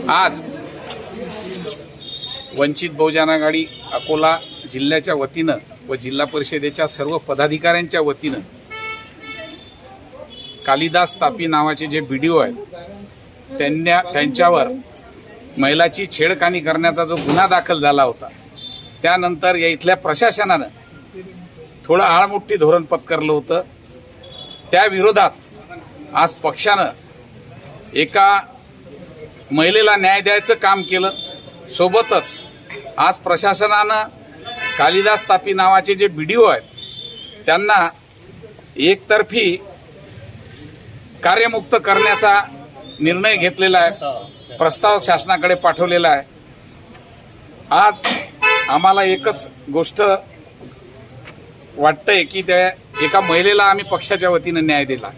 आज वंचित बहुजन आघाडी अकोला जिल्ह्याच्या वतीनं व जिल्हा परिषदेच्या सर्व पदाधिकाऱ्यांच्या वतीनं कालिदास तापी नावाचे जे बीडीओ आहेत त्यांच्यावर महिलाची छेडखानी करण्याचा जो गुन्हा दाखल झाला होता, त्यानंतर या इथल्या प्रशासनानं थोडं आळमुठी धोरण पत्करलं होतं। त्या विरोधात आज पक्षानं एका महिलेला न्याय द्यायचं काम केलं। सोबतच आज प्रशासनानं कालिदास तापी नावाचे जे बीडीओ आहेत त्यांना एकतर्फी कार्यमुक्त करण्याचा निर्णय घेतलेला आहे, प्रस्ताव शासनाकडे पाठवलेला आहे। आज आम्हाला एकच गोष्ट वाटतंय की त्या एका महिलेला आम्ही पक्षाच्या वतीनं न्याय दिला।